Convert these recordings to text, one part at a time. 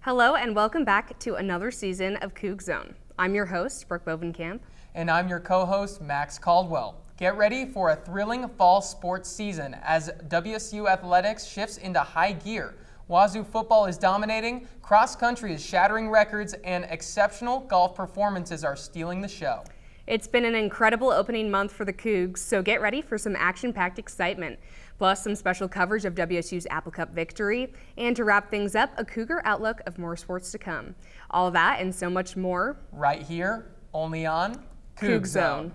Hello and welcome back to another season of COUG ZONE. I'm your host, Brooke Bovenkamp. And I'm your co-host, Max Caldwell. Get ready for a thrilling fall sports season as WSU athletics shifts into high gear. Wazoo football is dominating, cross country is shattering records, and exceptional golf performances are stealing the show. It's been an incredible opening month for the Cougs, so get ready for some action-packed excitement. Plus some special coverage of WSU's Apple Cup victory, and to wrap things up, a Cougar Outlook of more sports to come. All that and so much more right here, only on COUG ZONE.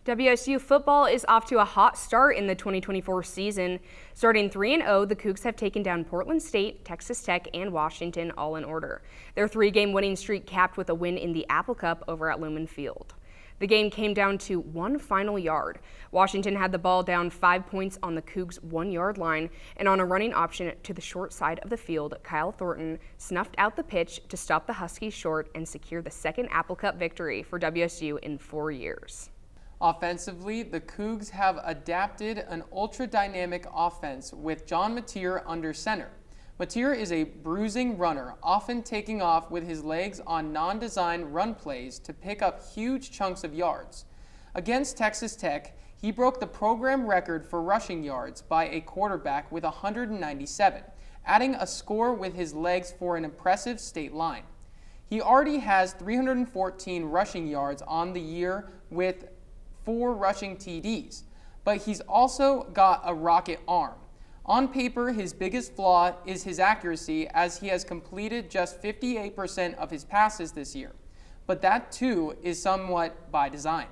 WSU football is off to a hot start in the 2024 season. Starting 3-0, the Cougs have taken down Portland State, Texas Tech, and Washington all in order. Their three-game winning streak capped with a win in the Apple Cup over at Willman Field. The game came down to one final yard. Washington had the ball down 5 points on the Cougs' 1-yard line, and on a running option to the short side of the field, Kyle Thornton snuffed out the pitch to stop the Huskies short and secure the second Apple Cup victory for WSU in 4 years. Offensively, the Cougs have adapted an ultra-dynamic offense with John Mateer under center. Mateer is a bruising runner, often taking off with his legs on non-designed run plays to pick up huge chunks of yards. Against Texas Tech, he broke the program record for rushing yards by a quarterback with 197, adding a score with his legs for an impressive state line. He already has 314 rushing yards on the year with 4 rushing TDs, but he's also got a rocket arm. On paper, his biggest flaw is his accuracy, as he has completed just 58% of his passes this year, but that too is somewhat by design.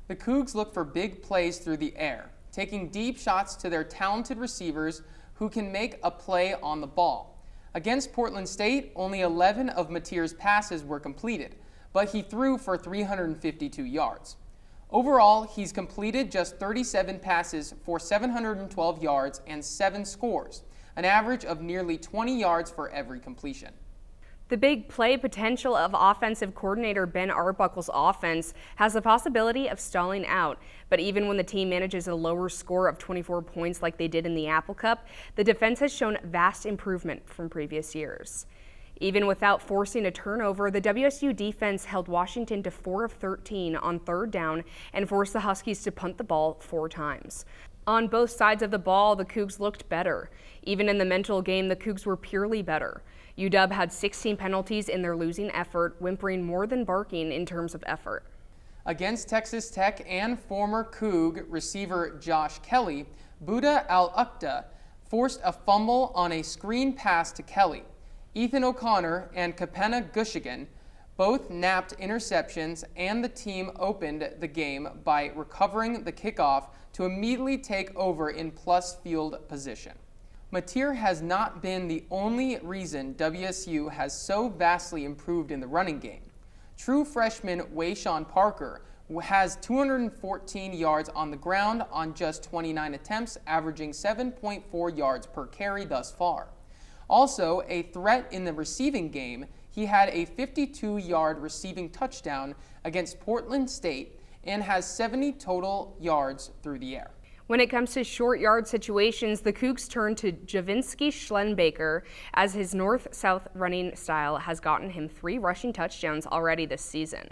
The Cougs look for big plays through the air, taking deep shots to their talented receivers who can make a play on the ball. Against Portland State, only 11 of Mateer's passes were completed, but he threw for 352 yards. Overall, he's completed just 37 passes for 712 yards and 7 scores, an average of nearly 20 yards for every completion. The big play potential of offensive coordinator Ben Arbuckle's offense has the possibility of stalling out, but even when the team manages a lower score of 24 points like they did in the Apple Cup, the defense has shown vast improvement from previous years. Even without forcing a turnover, the WSU defense held Washington to 4 of 13 on third down and forced the Huskies to punt the ball 4 times. On both sides of the ball, the Cougs looked better. Even in the mental game, the Cougs were purely better. UW had 16 penalties in their losing effort, whimpering more than barking in terms of effort. Against Texas Tech and former Coug receiver Josh Kelly, Buda Al-Ukta forced a fumble on a screen pass to Kelly. Ethan O'Connor and Kapenna Gushigan both napped interceptions, and the team opened the game by recovering the kickoff to immediately take over in plus field position. Mateer has not been the only reason WSU has so vastly improved in the running game. True freshman Wayshawn Parker has 214 yards on the ground on just 29 attempts, averaging 7.4 yards per carry thus far. Also, a threat in the receiving game, he had a 52-yard receiving touchdown against Portland State and has 70 total yards through the air. When it comes to short yard situations, the Cougs turn to Javinsky Schlenbaker, as his north-south running style has gotten him 3 rushing touchdowns already this season.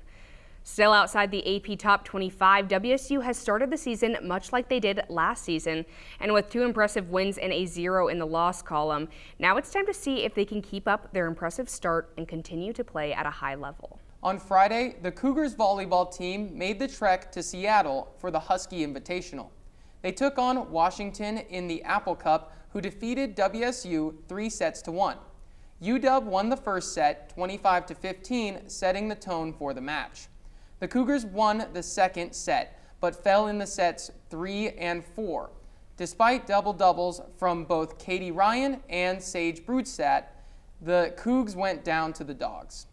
Still outside the AP Top 25, WSU has started the season much like they did last season, and with 2 impressive wins and a 0 in the loss column, now it's time to see if they can keep up their impressive start and continue to play at a high level. On Friday, the Cougars volleyball team made the trek to Seattle for the Husky Invitational. They took on Washington in the Apple Cup, who defeated WSU 3-1. UW won the first set 25-15, setting the tone for the match. The Cougars won the second set, but fell in the sets 3 and 4. Despite double-doubles from both Katie Ryan and Sage Brudstadt, the Cougs went down to the Dogs.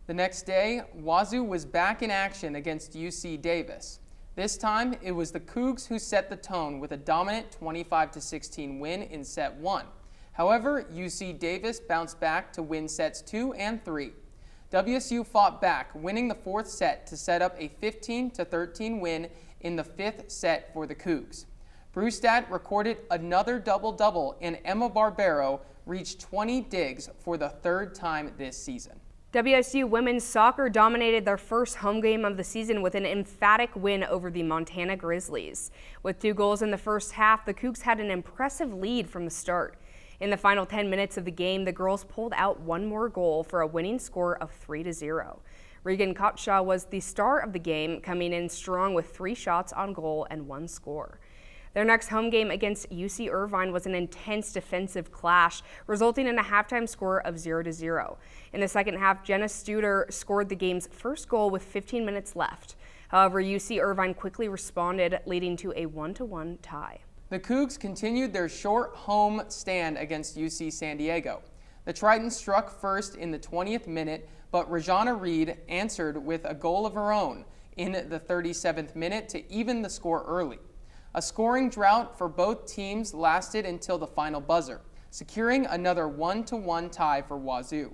The next day, WAZZU was back in action against UC Davis. This time, it was the Cougs who set the tone with a dominant 25-16 win in set 1. However, UC Davis bounced back to win sets 2 and 3. WSU fought back, winning the 4th set to set up a 15-13 win in the 5th set for the Cougs. Brudstadt recorded another double-double, and Emma Barbero reached 20 digs for the 3rd time this season. WSU women's soccer dominated their first home game of the season with an emphatic win over the Montana Grizzlies. With 2 goals in the first half, the Cougs had an impressive lead from the start. In the final 10 minutes of the game, the girls pulled out 1 more goal for a winning score of 3-0. Regan Kotshaw was the star of the game, coming in strong with 3 shots on goal and 1 score. Their next home game against UC Irvine was an intense defensive clash, resulting in a halftime score of 0-0. In the second half, Jenna Studer scored the game's first goal with 15 minutes left. However, UC Irvine quickly responded, leading to a 1-1 tie. The Cougs continued their short home stand against UC San Diego. The Tritons struck first in the 20th minute, but Rajana Reid answered with a goal of her own in the 37th minute to even the score early. A scoring drought for both teams lasted until the final buzzer, securing another 1-1 tie for WAZZU.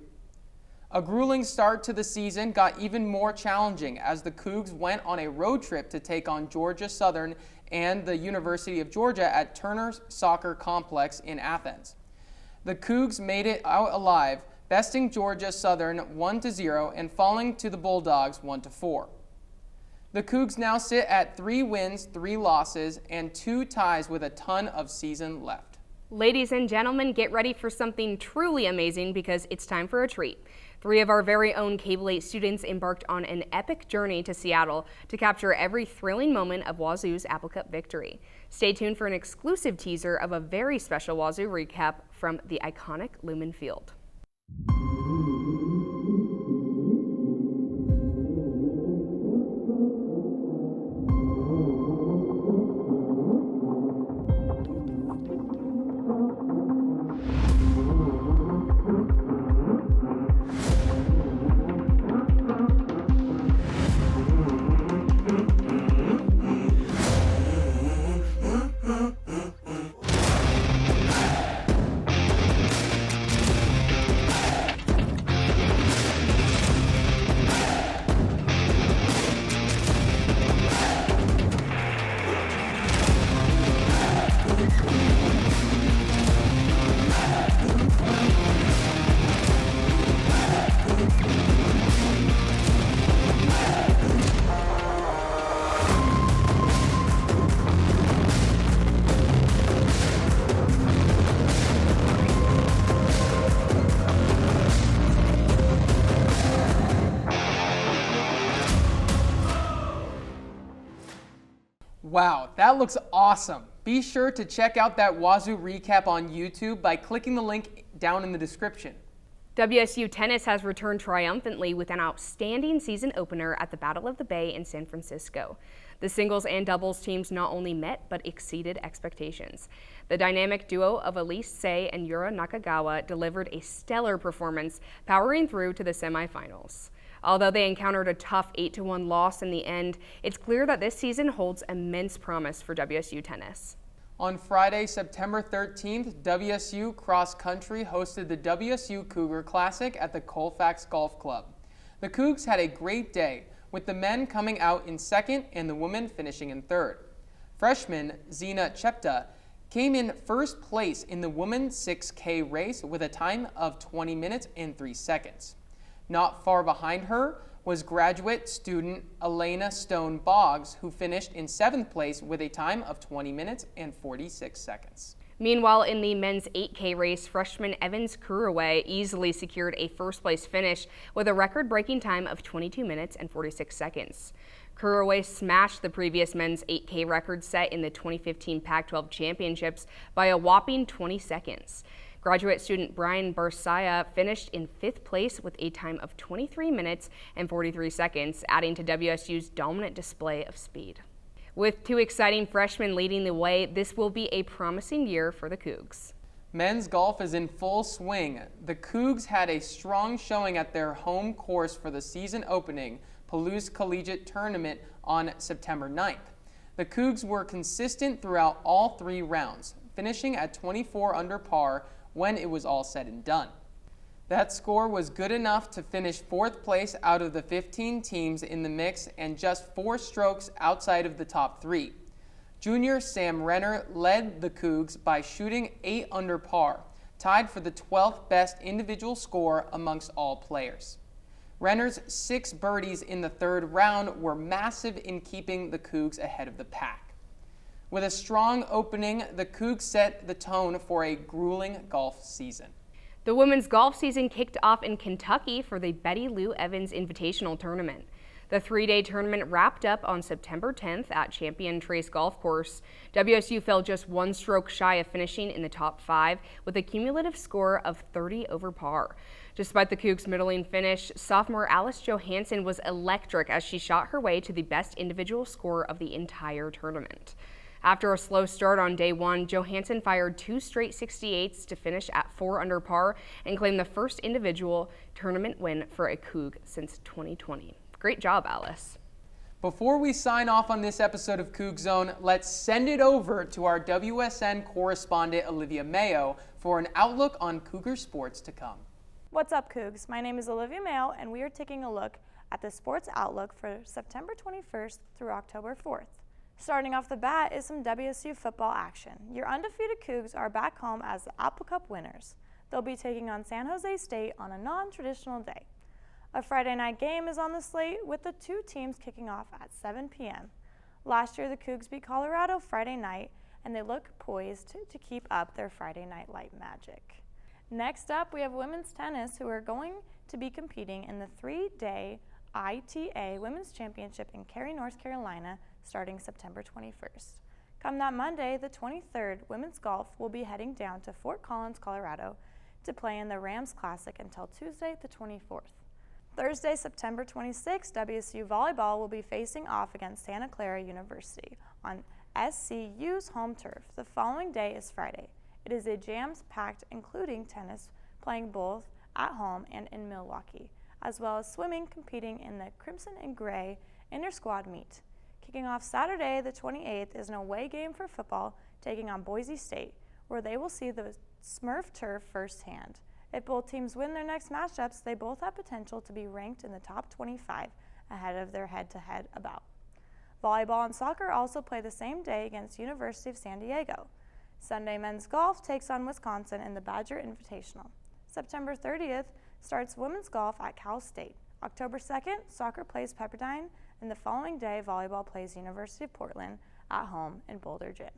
A grueling start to the season got even more challenging as the Cougs went on a road trip to take on Georgia Southern and the University of Georgia at Turner Soccer Complex in Athens. The Cougs made it out alive, besting Georgia Southern 1-0 and falling to the Bulldogs 1-4. The Cougs now sit at 3 wins, 3 losses, and 2 ties with a ton of season left. Ladies and gentlemen, get ready for something truly amazing because it's time for a treat. 3 of our very own Cable 8 students embarked on an epic journey to Seattle to capture every thrilling moment of WAZZU's Apple Cup victory. Stay tuned for an exclusive teaser of a very special WAZZU recap from the iconic Willman Field. Wow, that looks awesome. Be sure to check out that WAZZU recap on YouTube by clicking the link down in the description. WSU tennis has returned triumphantly with an outstanding season opener at the Battle of the Bay in San Francisco. The singles and doubles teams not only met but exceeded expectations. The dynamic duo of Elise Say and Yura Nakagawa delivered a stellar performance, powering through to the semifinals. Although they encountered a tough 8-1 loss in the end, it's clear that this season holds immense promise for WSU tennis. On Friday, September 13th, WSU Cross Country hosted the WSU Cougar Classic at the Colfax Golf Club. The Cougs had a great day, with the men coming out in second and the women finishing in third. Freshman Zena Chepta came in first place in the women's 6K race with a time of 20 minutes and 3 seconds. Not far behind her was graduate student Elena Stone Boggs, who finished in 7th place with a time of 20 minutes and 46 seconds. Meanwhile, in the men's 8K race, freshman Evans Kuraway easily secured a first-place finish with a record-breaking time of 22 minutes and 46 seconds. Kuraway smashed the previous men's 8K record set in the 2015 Pac-12 Championships by a whopping 20 seconds. Graduate student Brian Barsaya finished in 5th place with a time of 23 minutes and 43 seconds, adding to WSU's dominant display of speed. With 2 exciting freshmen leading the way, this will be a promising year for the Cougs. Men's golf is in full swing. The Cougs had a strong showing at their home course for the season opening Palouse Collegiate Tournament on September 9th. The Cougs were consistent throughout all 3 rounds, finishing at 24 under par when it was all said and done. That score was good enough to finish 4th place out of the 15 teams in the mix and just 4 strokes outside of the top 3. Junior Sam Renner led the Cougs by shooting 8 under par, tied for the 12th best individual score amongst all players. Renner's 6 birdies in the 3rd round were massive in keeping the Cougs ahead of the pack. With a strong opening, the Cougs set the tone for a grueling golf season. The women's golf season kicked off in Kentucky for the Betty Lou Evans Invitational Tournament. The 3-day tournament wrapped up on September 10th at Champion Trace Golf Course. WSU fell just 1 stroke shy of finishing in the top 5 with a cumulative score of 30 over par. Despite the Cougs' middling finish, sophomore Alice Johansson was electric as she shot her way to the best individual score of the entire tournament. After a slow start on day 1, Johansson fired 2 straight 68s to finish at 4 under par and claim the first individual tournament win for a Coug since 2020. Great job, Alice. Before we sign off on this episode of COUG Zone, let's send it over to our WSN correspondent Olivia Mayo for an outlook on Cougar sports to come. What's up, Cougs? My name is Olivia Mayo, and we are taking a look at the sports outlook for September 21st through October 4th. Starting off the bat is some WSU football action. Your undefeated Cougs are back home as the Apple Cup winners. They'll be taking on San Jose State on a non-traditional day. A Friday night game is on the slate with the 2 teams kicking off at 7 p.m. Last year, the Cougs beat Colorado Friday night, and they look poised to keep up their Friday night light magic. Next up, we have women's tennis, who are going to be competing in the 3-day ITA Women's Championship in Cary, North Carolina, starting September 21st. Come that Monday, the 23rd, women's golf will be heading down to Fort Collins, Colorado, to play in the Rams Classic until Tuesday, the 24th. Thursday, September 26th, WSU Volleyball will be facing off against Santa Clara University on SCU's home turf. The following day is Friday. It is a jam-packed, including tennis, playing both at home and in Milwaukee, as well as swimming, competing in the Crimson and Gray inter-squad meet. Kicking off Saturday, the 28th, is an away game for football, taking on Boise State, where they will see the Smurf turf firsthand. If both teams win their next matchups, they both have potential to be ranked in the top 25 ahead of their head-to-head bout. Volleyball and soccer also play the same day against University of San Diego. Sunday, men's golf takes on Wisconsin in the Badger Invitational. September 30th starts women's golf at Cal State. October 2nd, soccer plays Pepperdine, and the following day, volleyball plays University of Portland at home in Boulder Gym.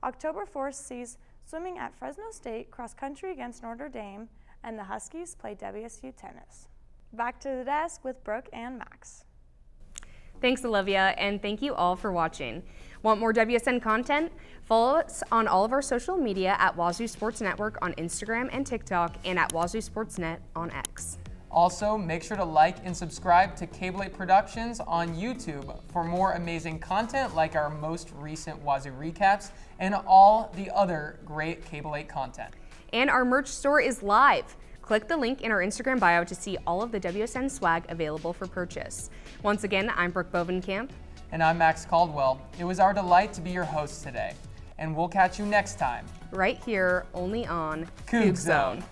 October 4th sees swimming at Fresno State, cross country against Notre Dame, and the Huskies play WSU tennis. Back to the desk with Brooke and Max. Thanks, Olivia, and thank you all for watching. Want more WSN content? Follow us on all of our social media at WAZZU Sports Network on Instagram and TikTok, and at WAZZU Sports Net on X. Also, make sure to like and subscribe to Cable 8 Productions on YouTube for more amazing content like our most recent WAZZU recaps and all the other great Cable 8 content. And our merch store is live. Click the link in our Instagram bio to see all of the WSN swag available for purchase. Once again, I'm Brooke Bovenkamp. And I'm Max Caldwell. It was our delight to be your host today. And we'll catch you next time. Right here, only on COUG Zone.